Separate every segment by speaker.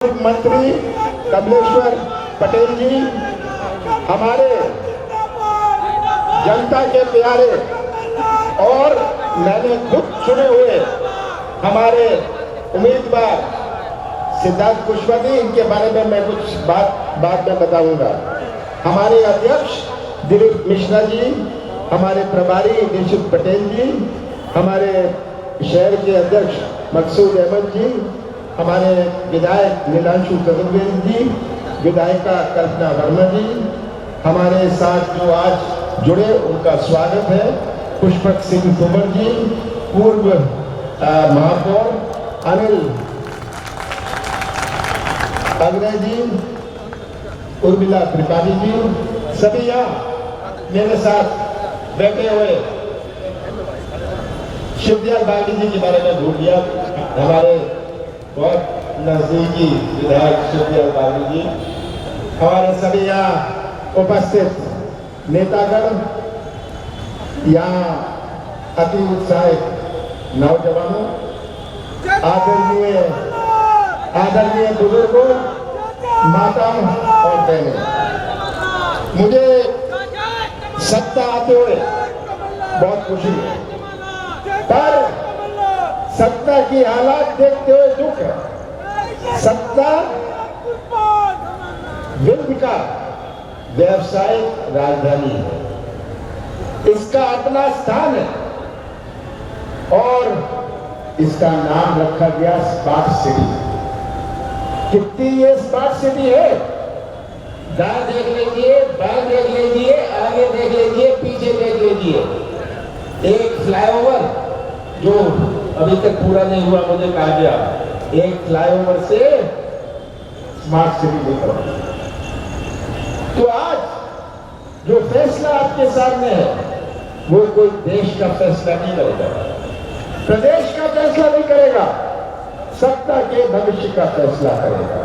Speaker 1: मंत्री कमलेश्वर पटेल जी, हमारे जनता के प्यारे और मैंने खुद चुने हुए हमारे उम्मीदवार सिद्धार्थ कुशवाहा जी, इनके बारे में मैं कुछ बात में बताऊंगा। हमारे अध्यक्ष दिलीप मिश्रा जी, हमारे प्रभारी निशित पटेल जी, हमारे शहर के अध्यक्ष मकसूद अहमद जी, हमारे विधायक नीलांशु चतुर्वेदी जी, विधायिका कल्पना वर्मा जी, हमारे साथ जो आज जुड़े उनका स्वागत है। पुष्पक सिंह तोमर जी, पूर्व महापौर अनिल अग्रह जी, उर्मिला त्रिपाठी जी, सभी यहाँ मेरे साथ बैठे हुए। शिवदयाल बागी जी के बारे में भूल गया, हमारे बहुत नजदीकी विधायक शिवदयाल बागी जी, हमारे सभी यहाँ उपस्थित नेतागण, यहाँ अति उत्साहित नौजवानों, आदरणीय बुजुर्गों, माताओं और बहनों, मुझे सत्ता आते हुए बहुत खुशी है, पर सत्ता की हालात देखते हुए दुख है। सत्ता विश्व का व्यवसायिक राजधानी है, इसका अपना स्थान है और इसका नाम रखा गया स्मार्ट सिटी। कितनी ये स्मार्ट सिटी है, दाएं देख लीजिए, बाएं देख लीजिए, आगे देख लीजिए, पीछे देख लीजिए। एक फ्लाईओवर जो अभी तक पूरा नहीं हुआ, मुझे कहा गया एक फ्लाईओवर से स्मार्ट सिटी दिख रहा है। तो आज जो फैसला आपके सामने है वो कोई देश का फैसला नहीं करेगा, प्रदेश का फैसला नहीं करेगा, सत्ता के भविष्य का फैसला करेगा।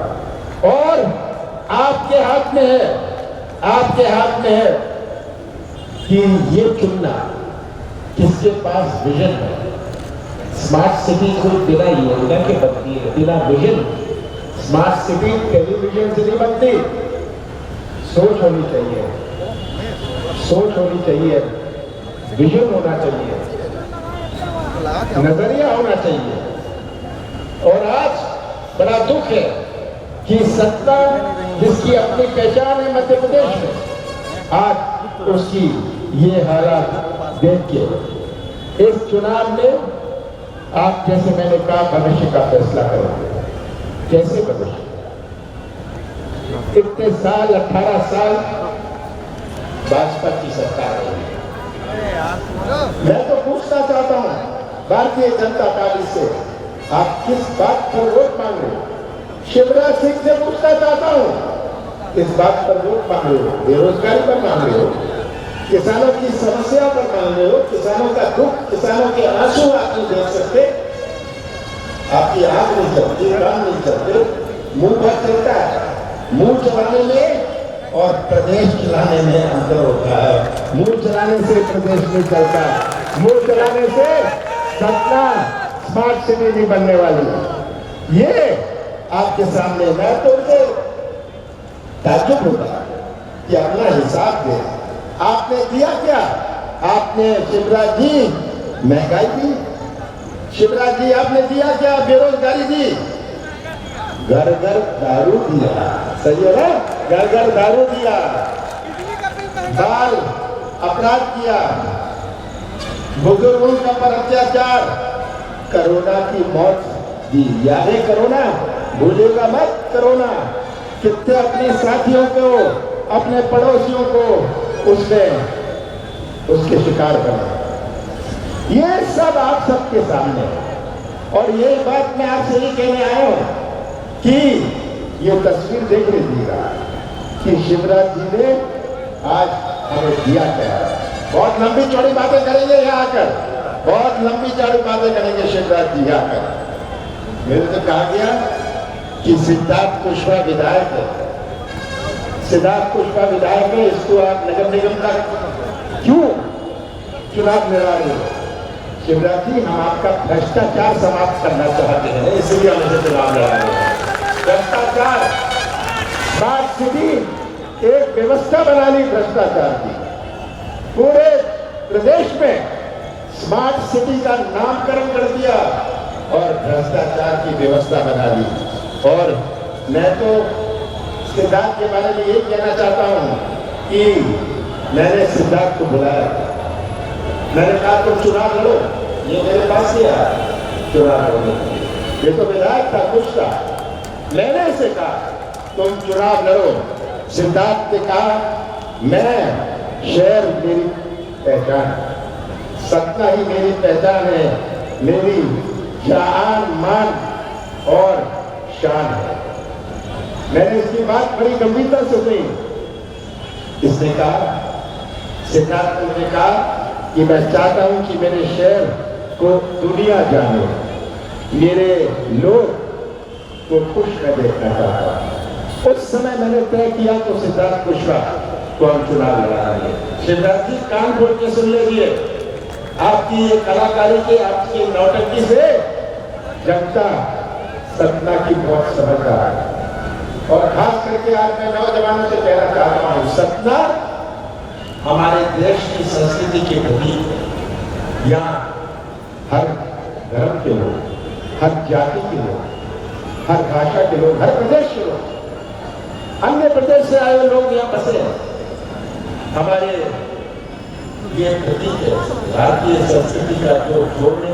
Speaker 1: और आपके हाथ में है, आपके हाथ में है कि ये चुनना किसके पास विजन है। स्मार्ट सिटी कोई बिना योजना के बनती है, बिना विजन। स्मार्ट सिटी टेलीविजन से नहीं बनती, सोच होनी चाहिए, सोच होनी चाहिए, विजन होना चाहिए, नजरिया होना चाहिए। और आज बड़ा दुख है कि सत्ता जिसकी अपनी पहचान है मध्य प्रदेश में, आज उसकी ये हालात देख के इस चुनाव में आप, जैसे मैंने कहा, भविष्य का फैसला करोगे। कैसे भविष्य? इतने साल, 18 साल भाजपा की सरकार है। मैं तो पूछना चाहता हूं भारतीय जनता पार्टी से, आप किस बात पर वोट मांग रहे हो? शिवराज सिंह से पूछना चाहता हूं, किस बात पर वोट मांग रहे हो? बेरोजगारी पर मांग रहे हो, किसानों की समस्या पर मांग रहे हो, किसानों का दुख, किसानों के आंसू आप नहीं देख सकते, आपकी आंख नहीं चलती, कान नहीं चलते, मुंह पर चलता है। मुंह चलाने में और प्रदेश चलाने में अंतर होता है। मुंह चलाने से प्रदेश नहीं चलता, मुंह चलाने से सत्ता स्मार्ट सिटी नहीं बनने वाली। ये आपके सामने, मैं तो उनसे ताज्जुब होता कि अपना हिसाब दे। आपने दिया क्या? आपने शिवराज जी महंगाई दी, शिवराज जी आपने दिया क्या? बेरोजगारी दी, घर घर दारू दिया, सही है ना? घर घर दारू दिया, बाल अपराध किया, बुजुर्गों का पर अत्याचार, कोरोना की मौत दी। याद है कोरोना? भूलिएगा मत कोरोना। कितने अपने साथियों को, अपने पड़ोसियों को उसके शिकार बना। ये सब आप सबके सामने है। और ये बात मैं आपसे ही कहने आया हूं कि ये तस्वीर देख लीजिएगा कि शिवराज जी ने आज हमें दिया क्या। बहुत लंबी चौड़ी बातें करेंगे यहाँ आकर, बहुत लंबी चौड़ी बातें करेंगे शिवराज जी आकर। मेरे तो कहा गया कि सिद्धार्थ कुशवाहा विधायक है, सिद्धार्थ कुशवाहा विधायक है, इसको आप नगर निगम का क्यों चुनाव लड़ा रहे हो? शिवराज जी, हम आपका भ्रष्टाचार समाप्त करना चाहते हैं, इसलिए हम इसे चुनाव लड़ा रहे हैं। भ्रष्टाचार भ्रष्टाचार, स्मार्ट सिटी एक व्यवस्था बना ली भ्रष्टाचार की। पूरे प्रदेश में स्मार्ट सिटी का नामकरण कर दिया और भ्रष्टाचार की व्यवस्था बना ली। और मैं तो सिद्धार्थ के बारे में ये कहना चाहता हूं कि मैंने सिद्धार्थ को बुलाया, मैंने कहा तुम चुनाव लड़ो, ये मेरे पास ही आया चुनाव लड़ने। ये तो विधायक था, कुछ था। मैंने इसे कहा तुम चुनाव लड़ो। सिद्धार्थ ने कहा मैं शहर मेरी पहचान, सतना ही मेरी पहचान है, मेरी जान मान और शान है। मैंने इसकी बात बड़ी गंभीरता से सुनी। इसने कहा, सिद्धार्थ ने कहा कि मैं चाहता हूं कि मेरे शहर को दुनिया जाने, मेरे लोग को खुश मैं देखना चाहता हूं। उस समय मैंने तय किया तो सिद्धार्थ कुशवाहा को हम चुनाव लड़ाएंगे। सिद्धार्थ जी कान खोल के सुन लीजिए, आपकी ये कलाकारी की, आपकी नौटंकी से जनता सतना की बहुत समझदार है। और खास करके आज मैं नौजवानों से कहना चाहता हूं, सतना हमारे देश की संस्कृति के प्रतीक है। यहाँ हर धर्म के लोग, हर जाति के लोग, हर भाषा के लोग, हर प्रदेश के लोग, अन्य प्रदेश से आए लोग यहाँ बसे हैं। हमारे ये प्रतीक है भारतीय संस्कृति का, जो जोड़ने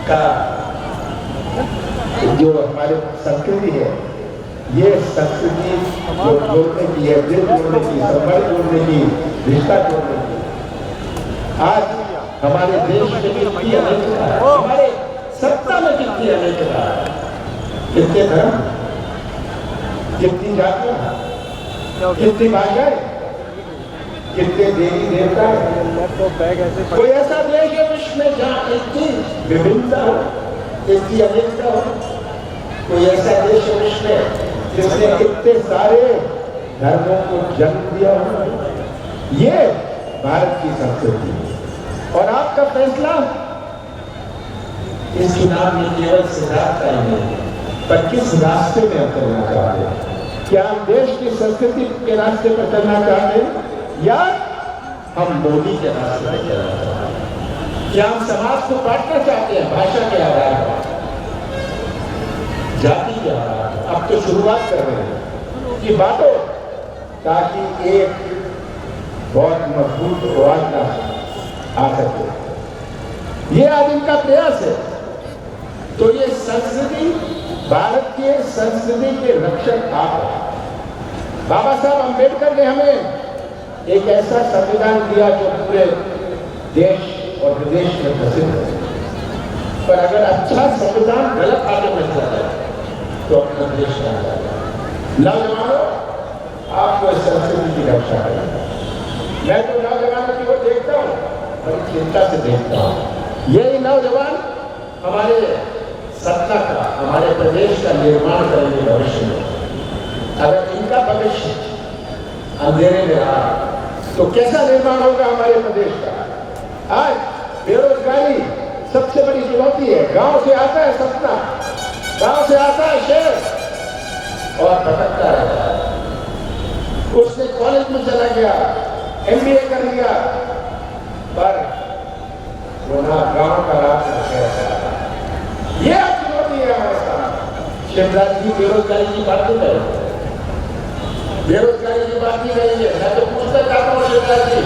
Speaker 1: का जो हमारे संस्कृति है, ये संस्कृति जो जोड़ने की है, दिल जोड़ने की, संबंध जोड़ने की, रिश्ता जोड़ने की। आज हमारे देश में कितनी अनेकता है, हमारे सत्ता में कितनी अनेकता है, कितने धर्म, कितनी जातियां, कितनी भाषाएं, कितने देवी देवता। कोई ऐसा देश है विश्व में जहां इतनी विभिन्नता हो, इतनी अनेकता हो? कोई ऐसा देश है विश्व में जिसने इतने सारे धर्मों को जन्म दिया हो? ये भारत की संस्कृति है। और आपका फैसला इस चुनाव में केवल सिद्धार्थ का ही नहीं, पर किस रास्ते में हम चलना चाहते हैं? क्या हम देश की संस्कृति के रास्ते पर चलना चाहते हैं या हम मोदी के रास्ते पर चलना चाहते हैं? क्या हम समाज को बांटना चाहते हैं भाषा के आधार पर, जाति के आधार पर? अब तो शुरुआत कर रहे हैं कि बांटो, ताकि एक बहुत मजबूत आवाज आ सके। ये आज इनका प्रयास है। तो ये संस्कृति, भारत के संस्कृति के रक्षक आप हैं। बाबा साहब अंबेडकर ने हमें एक ऐसा संविधान दिया जो पूरे देश और विदेश में प्रसिद्ध है। पर अगर अच्छा संविधान गलत हाथों में चला जाए तो अपना देश में आ जाएगा। नौजवानों, आपको इस संस्कृति की रक्षा करना। मैं तो नौजवानों की ओर देखता हूँ, बड़ी चिंता से देखता हूँ। यही नौजवान हमारे सत्ता का, हमारे प्रदेश का निर्माण करेंगे भविष्य में। अगर इनका भविष्य अंधेरे में रहा तो कैसा निर्माण होगा हमारे प्रदेश का? आज बेरोजगारी सबसे बड़ी चुनौती है। गांव से आता है सपना, गांव से आता है शहर और भटकता रहता है। उसने कॉलेज में चला गया, MBA कर लिया, पर वो ना गांव का रात में शहर। ये चुनौती है हमारे साथ। शिवराज जी बेरोजगारी की बात नहीं करें, बेरोजगारी की बात नहीं करेंगे। मैं तो पूछना चाहता हूँ शिवराज जी,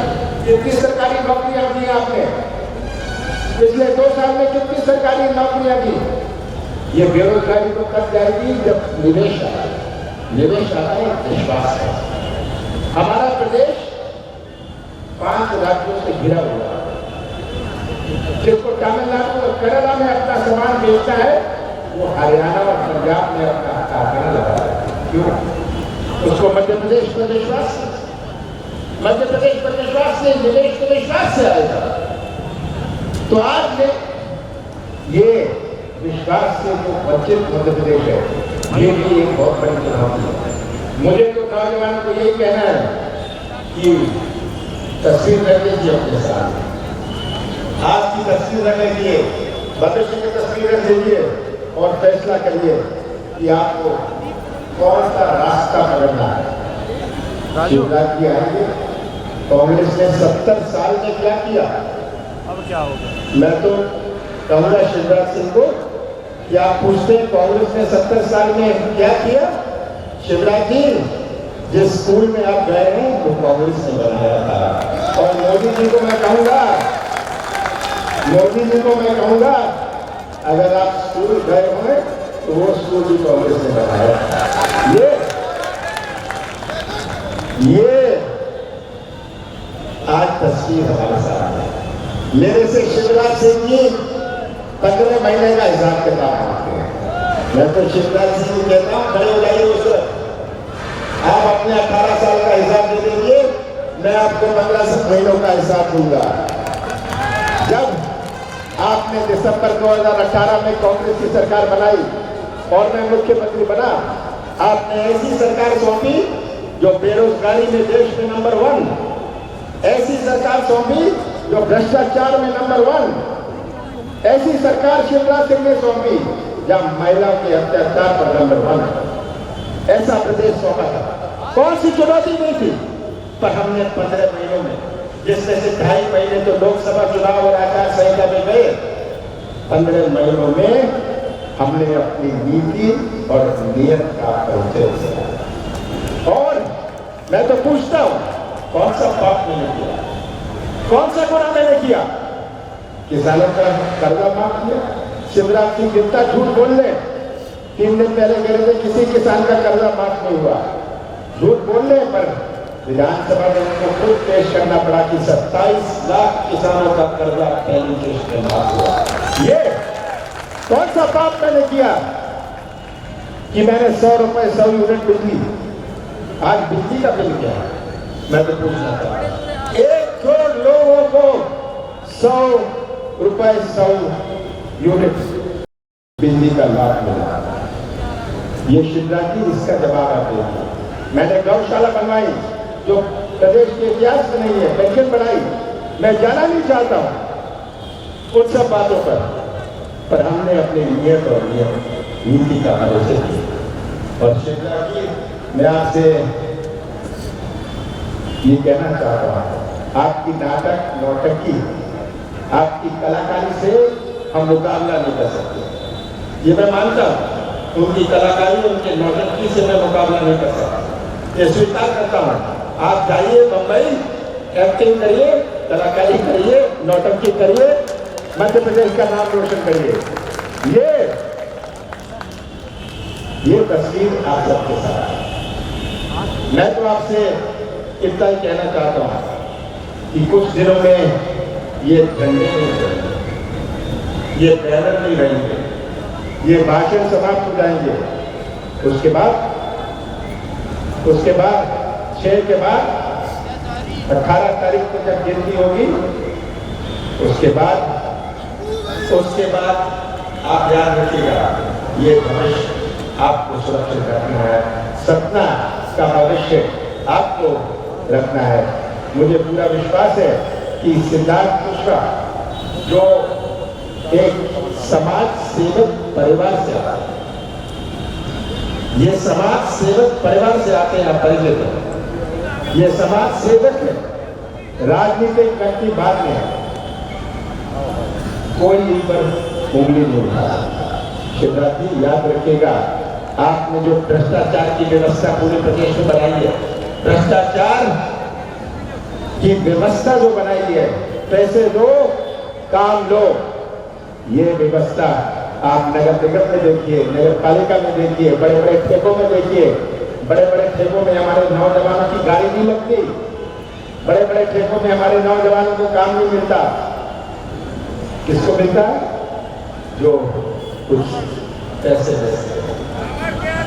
Speaker 1: कितनी सरकारी नौकरियां दी आपने? पिछले 2 साल में कितनी सरकारी नौकरियां दी? ये बेरोजगारी तो कब जाएगी जब निवेश आए। निवेश आता है विश्वास है। हमारा प्रदेश 5 राज्यों से घिरा हुआ है। जिसको तमिलनाडु और केरला में अपना सामान बेचना है, वो हरियाणा और पंजाब में अपना कारखाना लगा है। क्यों? उसको मध्य प्रदेश पर विश्वास, मध्य प्रदेश पर विश्वास से निवेश को विश्वास से आएगा। तो आज ये विश्वास से जो वंचित मध्य प्रदेश है, ये भी एक बहुत बड़ी चुनौती है। मुझे तो नौजवानों को यही कहना है कि तस्वीर रख लीजिए अपने साथ, आज की तस्वीर रख लीजिए, भविष्य की तस्वीर रख लीजिए और फैसला करिए कि आपको कौन सा रास्ता पकड़ना है। शिवराज जी आएंगे, कांग्रेस ने 70 साल में क्या किया,
Speaker 2: अब क्या होगा?
Speaker 1: मैं तो कहूँगा शिवराज सिंह को कि आप पूछते हैं कांग्रेस ने 70 साल में क्या किया। शिवराज जी, जिस स्कूल में आप गए हैं वो कांग्रेस ने बनाया था। और मोदी जी को मैं कहूँगा, अगर आप स्कूल गए हों तो वो स्कूल भी कांग्रेस ने बनाया था। ये आज तस्वीर हमारे साथ है। मेरे से शिवराज सिंह जी 15 महीने का हिसाब किताब मांगते हैं। मैं तो शिवराज सिंह जी कहता हूँ, खड़े हो जाइए उस आप अपने 18 साल का हिसाब दे दीजिए, मैं आपको 15 महीनों का हिसाब दूंगा। जब आपने दिसंबर 2018 में कांग्रेस की सरकार बनाई और मैं मुख्यमंत्री बना, आपने ऐसी सरकार सौंपी जो बेरोजगारी में देश में नंबर 1, ऐसी सरकार सौंपी जो भ्रष्टाचार में नंबर 1, ऐसी सरकार शिवराज सिंह ने सौंपी जहां महिलाओं के अत्याचार पर नंबर 1, ऐसा प्रदेश सौंपा था। कौन सी चुनौती नहीं थी, पर हमने 15 महीनों में, जिसमें से 2.5 महीने तो लोकसभा चुनाव और आचार संहिता में गए, 15 महीनों में हमने अपनी नीति और नियत का परिचय दिया। और मैं तो पूछता हूं, कौन सा पाप मैंने किया, कौन सा गुनाह मैंने किया? किसानों का कर्जा माफ किया। शिवराज सिंह कितना झूठ बोल ले, 3 दिन पहले कह रहे थे किसी किसान का कर्जा माफ नहीं हुआ, झूठ बोल ले, पर विधानसभा में उनको खुद पेश करना पड़ा कि 27 लाख किसानों का कर्जा पहली किस्त में माफ हुआ। ये कौन सा पाप मैंने किया कि मैंने 100 रुपए 100 यूनिट बिजली, आज बिजली का बिल क्या है मैं तो पूछना चाहता। 1 करोड़ लोगों को 100 रुपए 100 यूनिट बिजली का लाभ मिला। ये शिवराज जी, इसका जवाब आप देंगे। मैंने गौशाला बनवाई जो प्रदेश के इतिहास में नहीं है, पेंशन बढ़ाई, मैं जाना नहीं चाहता हूं उन सब बातों पर हमने अपनी नियत और नीति का भरोसे किया। और शिवराज जी, मैं आपसे ये कहना चाहता हूं, आपकी नाटक नौटंकी, आपकी कलाकारी से हम मुकाबला नहीं कर सकते। ये मैं मानता हूं, उनकी कलाकारी, उनके नौटंकी से मैं मुकाबला नहीं कर सकता, ये स्वीकार करता हूं। आप जाइए बंबई, एक्टिंग करिए, कलाकारी करिए, नौटंकी करिए, मध्य प्रदेश का नाम रोशन करिए। ये तस्वीर आप सबके साथ। मैं तो आपसे इतना ही कहना चाहता हूं कि कुछ दिनों में ये झंडे नहीं रहेंगे, ये बैनर नहीं रहेंगे, ये भाषण समाप्त हो जाएंगे। उसके बाद 6 के बाद 18 तारीख को जब गिनती होगी, उसके बाद आप याद रखिएगा, ये भविष्य आपको सुरक्षित रखना है, सपना का भविष्य आपको रखना है। मुझे पूरा विश्वास है कि सिद्धार्थ मिश्रा जो एक समाज सेवक परिवार से आता है, ये समाज सेवक परिवार से आते हैं, परिचित हैं, ये समाज सेवक है, राजनीतिक व्यक्ति बाद में है, कोई इन पर उंगली नहीं उठा। शिवराज जी, याद रखिएगा, आपने जो भ्रष्टाचार की व्यवस्था पूरे प्रदेश में बनाई है, भ्रष्टाचार की व्यवस्था जो बनाई है, पैसे दो काम लो, ये व्यवस्था आप नगर निगम में देखिए, नगर पालिका में देखिए, बड़े बड़े ठेकों में देखिए। बड़े बड़े ठेकों में हमारे नौजवानों की गाड़ी नहीं लगती, बड़े बड़े ठेकों में हमारे नौजवानों को काम नहीं मिलता। किसको मिलता है? जो कुछ पैसे देते हैं।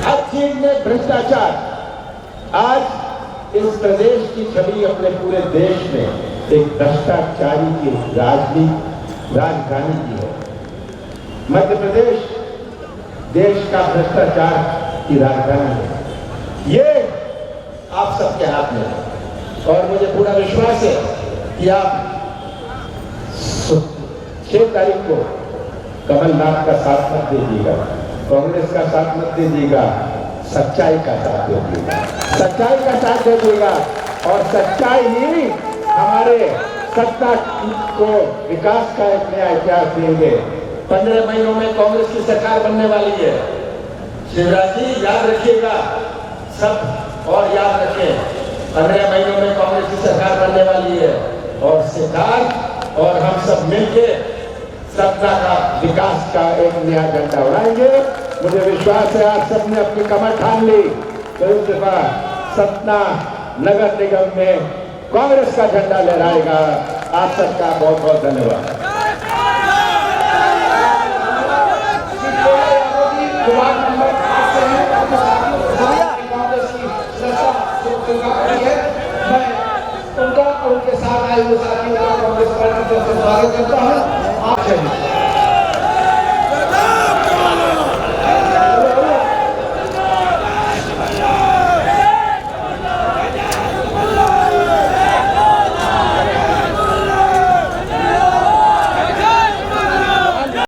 Speaker 1: हर चीज में भ्रष्टाचार। आज इस प्रदेश की छवि अपने पूरे देश में एक भ्रष्टाचारी की राजधानी की है। मध्य प्रदेश देश का भ्रष्टाचार की राजधानी है। ये आप सबके हाथ में है और मुझे पूरा विश्वास है कि आप 6 तारीख को कमलनाथ का साथ मत दीजिएगा, कांग्रेस का साथ मत दीजिएगा, सच्चाई का साथ दीजिएगा, सच्चाई का साथ दीजिएगा और सच्चाई ही हमारे सत्ता को विकास का एक नया इतिहास देंगे। 15 महीनों में कांग्रेस की सरकार बनने वाली है। शिवराज जी याद रखिएगा सब, और याद रखें 15 महीनों में कांग्रेस की सरकार बनने वाली है और सिद्धार्थ और हम सब मिलके सत्ता का विकास का एक नया झंडा उड़ाएंगे। मुझे विश्वास है आप सबने अपनी कमर ठान ली तो इस दफा सतना नगर निगम में कांग्रेस का झंडा लहराएगा। आप सबका बहुत बहुत धन्यवाद।
Speaker 3: उनका और उनके साथ आए हुए साथियों का कांग्रेस पार्टी की तरफ से स्वागत करता हूं। आप